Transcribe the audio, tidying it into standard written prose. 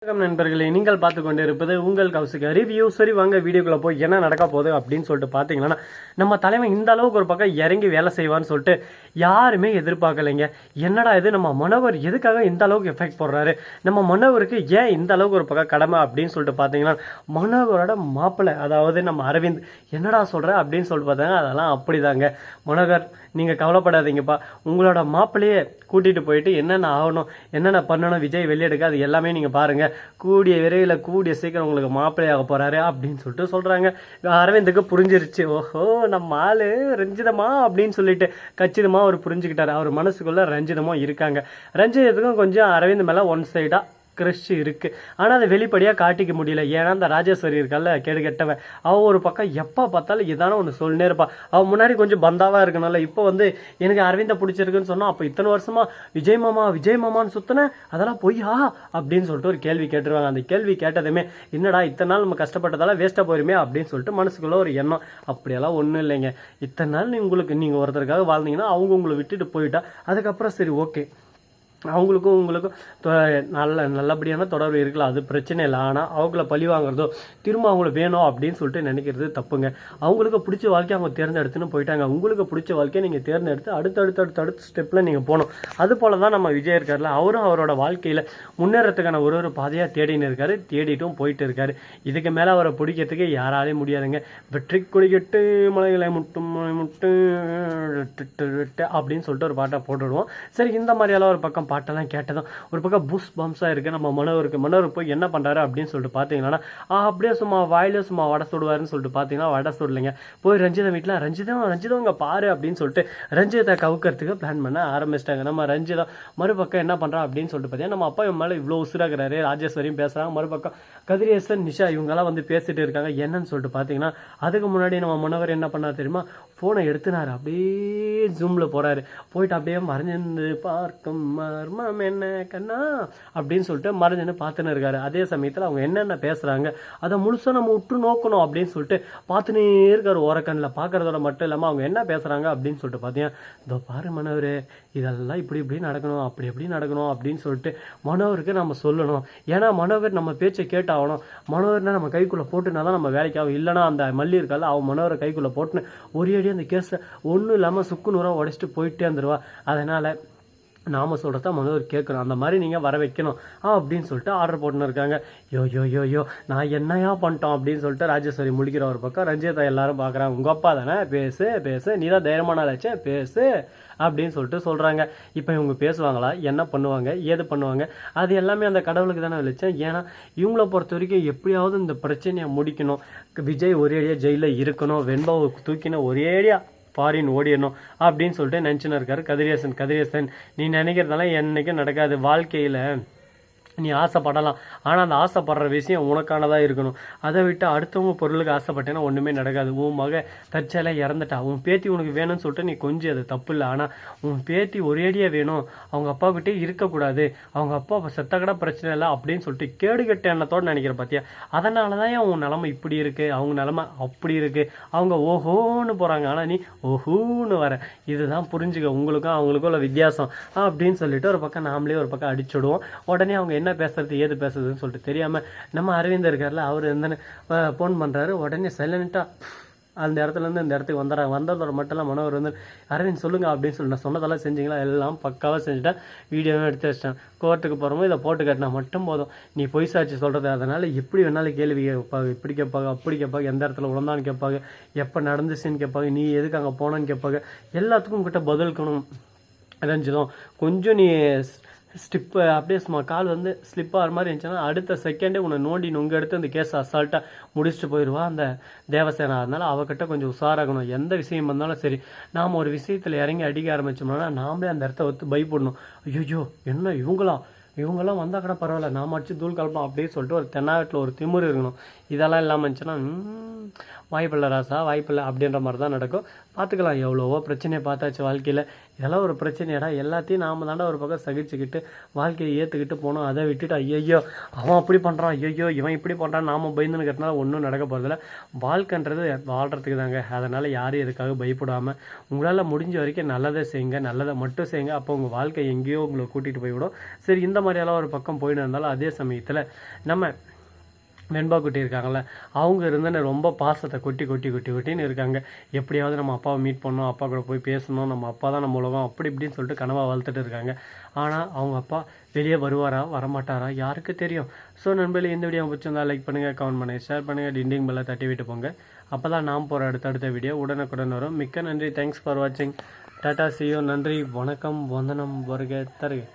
வணக்கம் நண்பர்களே, நீங்கள் பார்த்து கொண்டு இருப்பது உங்கள் கௌசிக ரிவ்யூ. சரி வாங்க வீடியோக்குள்ள போய் என்ன நடக்க போகுது அப்படின்னு சொல்லிட்டு பார்த்தீங்கன்னா, நம்ம தலைமை இந்த அளவுக்கு ஒரு பக்கம் இறங்கி வேலை செய்வான்னு சொல்லிட்டு யாருமே எதிர்பார்க்கலைங்க. என்னடா இது, நம்ம மனோவர் எதுக்காக இந்த அளவுக்கு எஃபெக்ட் போடுறாரு, நம்ம மனோவருக்கு ஏன் இந்த அளவுக்கு ஒரு பக்கம் கடமை அப்படின்னு சொல்லிட்டு பார்த்தீங்கன்னா, மனோவரோட மாப்பிள்ளை அதாவது நம்ம அரவிந்த் என்னடா சொல்கிற அப்படின்னு சொல்லிட்டு பார்த்தாங்க. அதெல்லாம் அப்படிதாங்க. மனோகர் நீங்கள் கவலைப்படாதீங்கப்பா, உங்களோட மாப்பிள்ளையே கூட்டிகிட்டு போயிட்டு என்னென்ன ஆகணும் என்னென்ன பண்ணணும் விஜய் வெளியெடுக்க அது எல்லாமே நீங்கள் பாருங்கள், கூடிய விரைவில் கூடிய சீக்கிரம் உங்களுக்கு மாப்பிள்ளையாக போகிறாரு அப்படின்னு சொல்லிட்டு சொல்கிறாங்க. அரவிந்துக்கு புரிஞ்சிருச்சு, ஓஹோ நம்ம ஆள் ரஞ்சிதமா அப்படின்னு சொல்லிட்டு கச்சிதமாக அவர் புரிஞ்சுக்கிட்டாரு. அவர் மனசுக்குள்ளே ரஞ்சிதமும் இருக்காங்க. ரஞ்சிதத்துக்கும் கொஞ்சம் அரவிந்த் மேலே ஒன் சைடாக கிரஷ் இருக்குது. ஆனால் அதை வெளிப்படையாக காட்டிக்க முடியல. ஏன்னா அந்த ராஜேஸ்வரி இருக்கல்ல கேடு கெட்டவன், அவள் ஒரு பக்கம் எப்போ பார்த்தாலும் இதான ஒன்று சொல்லினே இருப்பாள். அவள் முன்னாடி கொஞ்சம் பந்தாவாக இருக்கனால இப்போ எனக்கு அரவிந்தை பிடிச்சிருக்குன்னு சொன்னால், அப்போ இத்தனை வருஷமா விஜய் மாமான்னு சுற்றினேன் அதெல்லாம் பொய்யா அப்படின்னு சொல்லிட்டு ஒரு கேள்வி கேட்டுருவாங்க. அந்த கேள்வி கேட்டதுமே என்னடா இத்தனை நாள் நம்ம கஷ்டப்பட்டதால வேஸ்ட்டாக போயிருமே அப்படின்னு சொல்லிட்டு மனசுக்குள்ளே ஒரு எண்ணம். அப்படியெல்லாம் ஒன்றும் இல்லைங்க. இத்தனை நாள் நீங்கள் ஒருத்தருக்காக வாழ்ந்தீங்கன்னா அவங்க உங்களை விட்டுட்டு போயிட்டா அதுக்கப்புறம் சரி ஓகே, அவங்களுக்கும் உங்களுக்கும் நல்லபடியான தொடர்பு இருக்கலாம், அது பிரச்சனை இல்லை. ஆனால் அவங்கள பழி வாங்குறதோ திரும்ப அவங்கள வேணும் அப்படின்னு சொல்லிட்டு நினைக்கிறது தப்புங்க. அவங்களுக்கு பிடிச்ச வாழ்க்கையை அவங்க தேர்ந்தெடுத்துன்னு போயிட்டாங்க. உங்களுக்கு பிடிச்ச வாழ்க்கையை நீங்கள் தேர்ந்தெடுத்து அடுத்த ஸ்டெப்பில் நீங்கள் போகணும். அது போல தான் நம்ம விஜய் இருக்கார்ல, அவரும் அவரோட வாழ்க்கையில் முன்னேறத்துக்கான ஒரு பாதையாக தேடின்னு இருக்காரு, தேடிட்டும் போயிட்டு இருக்காரு. இதுக்கு மேலே அவரை பிடிக்கிறதுக்கு யாராலையும் முடியாதுங்க. வெற்றி கொடிக்கட்டு மலைகளை முட்டும் முட்டு அப்படின்னு சொல்லிட்டு ஒரு பாட்டை போட்டுடுவோம். சரி, இந்த மாதிரியெல்லாம் ஒரு பக்கம் பாட்டெல்லாம் கேட்டதும் ஒரு பக்கம் பூஸ் பம்ஸாக இருக்குது நம்ம மனோவர் போய் என்ன பண்ணுறாரு அப்படின்னு சொல்லிட்டு பார்த்தீங்கன்னா, அப்படியே சும்மா வாயிலே சும்மா வடை சுடுவாருன்னு சொல்லிட்டு பார்த்தீங்கன்னா வடை சுடலைங்க. போய் ரஞ்சிதம் வீட்டில் ரஞ்சிதம் இங்கே பாரு அப்படின்னு சொல்லிட்டு ரஞ்சிதத்தை கவுக்கிறதுக்கு பிளான் பண்ண ஆரம்பிச்சிட்டாங்க. நம்ம ரஞ்சிதம் மறுபக்கம் என்ன பண்ணுறா அப்படின்னு சொல்லிட்டு பார்த்தீங்கன்னா, நம்ம அப்பா மேலே இவ்வளோ உசுராகிறாரு, ராஜேஸ்வரியும் பேசுகிறாங்க, மறுபக்கம் கதிரேசன் நிஷா இவங்கெல்லாம் பேசிட்டு இருக்காங்க. என்னன்னு சொல்லிட்டு பார்த்தீங்கன்னா, அதுக்கு முன்னாடி நம்ம மனோவர் என்ன பண்ணா தெரியுமா, ஃபோனை எடுத்துனாரு, அப்படியே ஜூமில் போகிறாரு, போயிட்டு அப்படியே மறைஞ்சிருந்து பார்க்கும் மர்மம் என்ன கண்ணா அப்படின்னு சொல்லிட்டு மறைஞ்சுன்னு பார்த்துன்னு இருக்காரு. அதே சமயத்தில் அவங்க என்னென்ன பேசுகிறாங்க அதை முழுசாக நம்ம உற்று நோக்கணும் அப்படின்னு சொல்லிட்டு பார்த்துனே இருக்காரு. ஓரக்கண்ணில் பார்க்கறதோட மட்டும் இல்லாமல் அவங்க என்ன பேசுகிறாங்க அப்படின்னு சொல்லிட்டு பார்த்தீங்கன்னா, இதோ பாரு மனோவர், இதெல்லாம் இப்படி நடக்கணும் அப்படி நடக்கணும் அப்படின்னு சொல்லிட்டு மனோவருக்கு நம்ம சொல்லணும். ஏன்னா மனோவர் நம்ம பேச்சை கேட்டாகணும். மனோவர்னா நம்ம கைக்குள்ளே போட்டுனா தான் நம்ம வேலைக்கு ஆகும். இல்லைனா அந்த மல்லி இருக்கால அவன் மனோவரை கைக்குள்ளே போட்டுன்னு ஒரே அடி அந்த கேஸை ஒன்றும் இல்லாமல் சுக்கு நூறாக உடைச்சிட்டு போயிட்டே இருந்துருவா. அதனால் நாம சொல்கிறத மனோவர் கேட்கணும், அந்த மாதிரி நீங்கள் வர வைக்கணும் அப்படின்னு சொல்லிட்டு ஆர்டர் போட்டுன்னு இருக்காங்க. யோ நான் என்னையா பண்ணிட்டோம் அப்படின்னு சொல்லிட்டு ராஜேஸ்வரி முழிக்கிற ஒரு பக்கம் ரஞ்சிதா எல்லாரும் பார்க்குறாங்க. உங்கள் அப்பா தானே, பேசு நீ தான் தைரியமான ஆச்சே, பேசு அப்படின்னு சொல்லிட்டு சொல்கிறாங்க. இப்போ இவங்க பேசுவாங்களா, என்ன பண்ணுவாங்க, ஏது பண்ணுவாங்க, அது எல்லாமே அந்த கடவுளுக்கு தானே வெளிச்சம். ஏன்னா இவங்கள பொறுத்த வரைக்கும் எப்படியாவது இந்த பிரச்சனையை முடிக்கணும். விஜய் ஒரேடியாக ஜெயிலில் இருக்கணும், வெண்பாவை தூக்கின ஒரேடியாக ஃபாரின் ஓடிடணும் அப்படின்னு சொல்லிட்டு நினச்சின்னு இருக்காரு கதிரேசன். நீ நினைக்கிறதெல்லாம் என்றைக்கும் நடக்காது. வாழ்க்கையில் நீ ஆசைப்படலாம், ஆனால் அந்த ஆசைப்படுற விஷயம் உனக்கானதாக இருக்கணும். அதை விட்டு அடுத்தவங்க பொருளுக்கு ஆசைப்பட்டேன்னா ஒன்றுமே நடக்காது. உன் மக தற்செயலாக இறந்துட்டா, உன் பேத்தி உனக்கு வேணும்னு சொல்லிட்டு நீ கொஞ்சம் அது தப்பு இல்லை. ஆனால் உன் பேத்தி ஒரேடியாக வேணும், அவங்க அப்பாக்கிட்டே இருக்கக்கூடாது, அவங்க அப்பா செத்த கடை பிரச்சனை இல்லை அப்படின்னு சொல்லிட்டு கேடுகட்ட எண்ணத்தோடு நினைக்கிற பார்த்தியா. அதனால தான் உன் நிலமை இப்படி இருக்குது, அவங்க நிலமை அப்படி இருக்குது. அவங்க ஓஹோன்னு போகிறாங்க, ஆனால் நீ ஓஹூன்னு வர. இதுதான் புரிஞ்சுக்க உங்களுக்கும் அவங்களுக்கும் உள்ள வித்தியாசம் அப்படின்னு சொல்லிட்டு ஒரு பக்கம் நாமளே ஒரு பக்கம் அடிச்சுடுவோம். உடனே அவங்க என்ன பேசுறது ஏது பேசுறதுன்னு சொல்லிட்டு தெரியாமல் நம்ம அரவிந்த் இருக்கார்ல, அவர் ஃபோன் பண்ணுறாரு. உடனே சைலண்ட்டாக அந்த இடத்துலேருந்து இந்த இடத்துக்கு வந்ததோட மட்டும் மனோவர் அரவிந்த் சொல்லுங்க அப்படின்னு சொல்லி நான் சொன்னதெல்லாம் செஞ்சிங்களா, எல்லாம் பக்காவாக செஞ்சுட்டேன், வீடியோவும் எடுத்து வச்சிட்டேன். கோர்ட்டுக்கு போகிறோமோ இதை போட்டு கட்டினா மட்டும் போதும், நீ பொய் சாட்சி சொல்கிறது. அதனால் எப்படி வேணாலும் கேள்வி கேட்பாங்க, இப்படி கேட்பாங்க அப்படி கேட்பாங்க, எந்த இடத்துல உழந்தான்னு கேட்பாங்க, எப்போ நடந்துச்சுன்னு கேட்பாங்க, நீ எதுக்கு அங்கே போனான்னு கேட்பாங்க. எல்லாத்துக்கும் கிட்ட பதிலுக்கணும். இறஞ்சிடும் கொஞ்சம் நீ ஸ்டிப்பு அப்படியே சும்மா கால் ஸ்லிப் ஆகிற மாதிரி இருந்துச்சுன்னா அடுத்த செகண்டே உன்னை நோண்டி நொங்க எடுத்து அந்த கேஸை அசால்ட்டாக முடிச்சுட்டு போயிடுவா அந்த தேவசேனா. அதனால் அவகிட்ட கொஞ்சம் உஷாராகணும். எந்த விஷயம் வந்தாலும் சரி, நாம் ஒரு விஷயத்தில் இறங்கி அடிக்க ஆரம்பித்தோம்னா நாமளே அந்த இடத்த பயப்படணும். ஐயோ என்ன இவங்கெல்லாம் வந்தால் கூட பரவாயில்ல, நாம் அடிச்சு தூள் கலப்போம் அப்படின்னு சொல்லிட்டு ஒரு தென்னாவட்டில் ஒரு திமிரு இருக்கணும். இதெல்லாம் இல்லாமல் இருந்துச்சுன்னா வாய்ப்பில்லை ராசா, வாய்ப்பில்லை அப்படின்ற மாதிரி தான் நடக்கும். பார்த்துக்கலாம். எவ்வளவோ பிரச்சனையை பார்த்தாச்சு வாழ்க்கையில், இதெல்லாம் ஒரு பிரச்சனையாடா, எல்லாத்தையும் நாம தாண்டா ஒரு பக்கம் சகிச்சுக்கிட்டு வாழ்க்கையை ஏற்றுக்கிட்டு போகணும். அதை விட்டுட்டு ஐயையோ அவன் அப்படி பண்ணுறான், ஐயோ இவன் இப்படி பண்ணுறான், நாம பயந்துன்னு கட்டினா ஒன்றும் நடக்க போகிறதில்ல. வாழ்க்கைன்றது வாழ்கிறதுக்கு தாங்க. அதனால் யாரும் எதுக்காக பயப்படாமல் உங்களால் முடிஞ்ச வரைக்கும் நல்லதை செய்யுங்க, நல்லதை மட்டும் செய்யுங்க. அப்போ உங்கள் வாழ்க்கை எங்கேயோ உங்களை கூட்டிகிட்டு போய்விடும். சரி, இந்த மாதிரியெல்லாம் ஒரு பக்கம் போயிட்டு இருந்தாலும் அதே சமயத்தில் நம்ம வெண்பா குட்டி இருக்காங்கள்ல, அவங்க இருந்துன்னு ரொம்ப பாசத்தை கொட்டின்னு இருக்காங்க. எப்படியாவது நம்ம அப்பாவை மீட் பண்ணணும், அப்பா கூட போய் பேசணும், நம்ம அப்பா தான் நம்ம உலகம், அப்படி இப்படின்னு சொல்லிட்டு கனவாக வளர்த்துட்டு இருக்காங்க. ஆனால் அவங்க அப்பா வெளியே வருவாரா வரமாட்டாரா யாருக்கு தெரியும். ஸோ நண்பர்களே, இந்த வீடியோ பிடிச்சிருந்தா லைக் பண்ணுங்கள், கமெண்ட் பண்ணுங்கள், ஷேர் பண்ணுங்கள், டிண்டிங் பெல்லை தட்டி விட்டு போங்க. அப்போ தான் நாம் போகிற அடுத்தடுத்த வீடியோ உடனுக்குடன் வரும். மிக்க நன்றி. தேங்க்ஸ் ஃபார் வாட்சிங். டாடா, சியோ. நன்றி, வணக்கம், வந்தனம், வருக, தருக.